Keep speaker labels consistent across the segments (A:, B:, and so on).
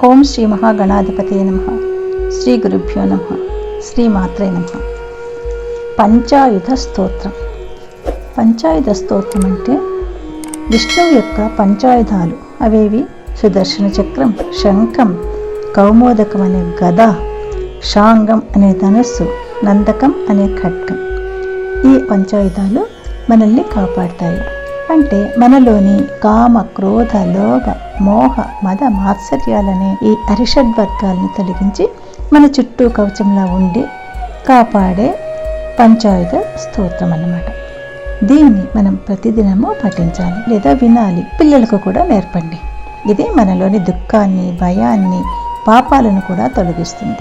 A: ఓం శ్రీ మహాగణాధిపతయ నమః. శ్రీ గురుభ్యో నమః. శ్రీ మాత్రే నమః. పంచాయుధ స్తోత్రం. పంచాయుధ స్తోత్రం అంటే విష్ణువు యొక్క పంచాయుధాలు. అవేవి సుదర్శన చక్రం, శంఖం, కౌమోదకం అనే గద, శాంగం అనే ధనస్సు, నందకం అనే ఖడ్గం. ఈ పంచాయుధాలు మనల్ని కాపాడతాయి. అంటే మనలోని కామ, క్రోధ, లోభ, మోహ, మద, మాత్సర్యాలనే ఈ అరిషడ్వర్గాల్ని తొలగించి మన చుట్టూ కవచంలా ఉండి కాపాడే పంచాయుధ స్తోత్రం అన్నమాట. దీన్ని మనం ప్రతిదినము పఠించాలి లేదా వినాలి. పిల్లలకు కూడా నేర్పండి. ఇది మనలోని దుఃఖాన్ని, భయాన్ని, పాపాలను కూడా తొలగిస్తుంది.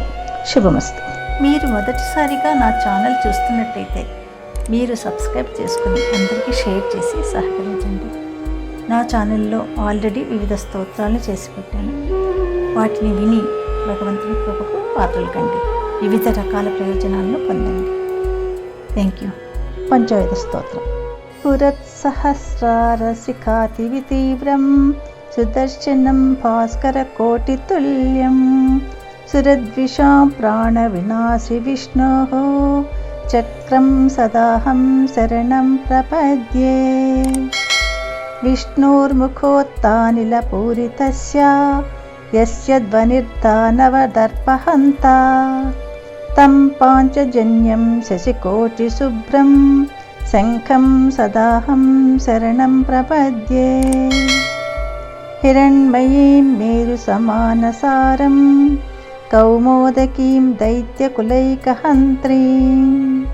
A: శుభమస్తు. మీరు మొదటిసారిగా నా ఛానల్ చూస్తున్నట్టయితే మీరు సబ్స్క్రైబ్ చేసుకుని అందరికీ షేర్ చేసి సహకరించండి. నా ఛానల్లో ఆల్రెడీ వివిధ స్తోత్రాలను చేసి పెట్టాను. వాటిని విని భగవంతుని కృపకు పాత్రలు కండి. వివిధ రకాల ప్రయోజనాలను పొందండి. Thank you. పంచాయుధ స్తోత్రం. పురత్సహస్రారశిఖాతి వితీవ్రం సుదర్శనం భాస్కర కోటి తుల్యం సురద్విషాం ప్రాణ వినాశి విష్ణోః చక్రం సదాహం శరణం ప్రపద్యే. విష్ణోర్ముఖోత్తానిలపూరితస్య యస్య ధ్వనిర్దానవదర్పహంతా తం పాంచజన్యం శశికోటిశుభ్రం శంఖం సదాహం శరణం ప్రపద్యే. హిరణ్మయీం మేరుసమానసారం కౌమోదకీం దైత్యకులైకహంత్రీం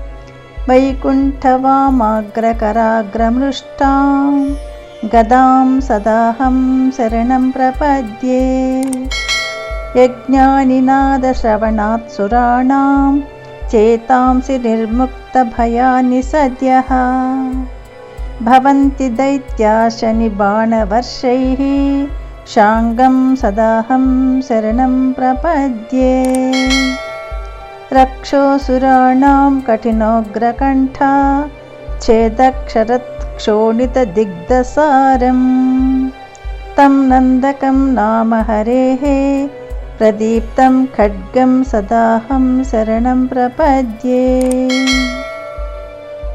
A: వైకుంఠవామాగ్రకరాగ్రమృష్టాం గదాం సదాహం శరణం ప్రపద్యే. యజ్ఞానినాదశ్రవణాత్సురాణాం చేతాంసి నిర్ముక్తభయాని సద్యః భవంతి దైత్యాశని బాణవర్షైః శాంగం సదాహం శరణం ప్రపద్యే. రక్షోసురాణాం కఠినోగ్రకంఠా ఛేదక్షరత్ క్షోణితదిగ్ధసారం తం నందకం నామ హరేః ప్రదీప్తం ఖడ్గం సదాహం శరణం ప్రపద్యే.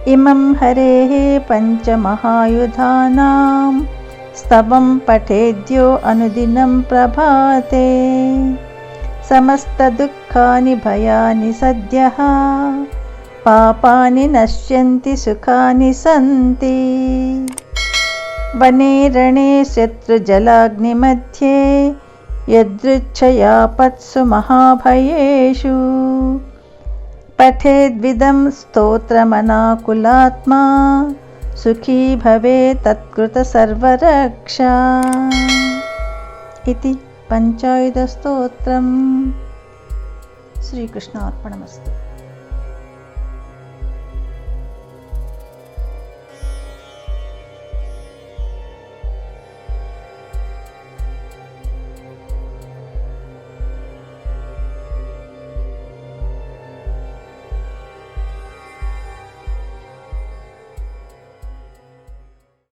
A: ఇమం హరేః పంచమహాయుధానాం స్తవం పఠేద్యో అనుదినం ప్రభాతే సమస్త దుఃఖాని భయాని సద్యః పాపాని నశ్యంతి సుఖాని సంతి. వనే రణే శత్రుజలాగ్నిమధ్యే యదృచ్ఛయాపత్సు మహాభయేషు పఠేద్విదం స్తోత్రమనాకులాత్మా సుఖీ భవే తత్కృత సర్వరక్షా. ఇది పంచాయుధ స్తోత్రం. శ్రీకృష్ణార్పణమస్తు.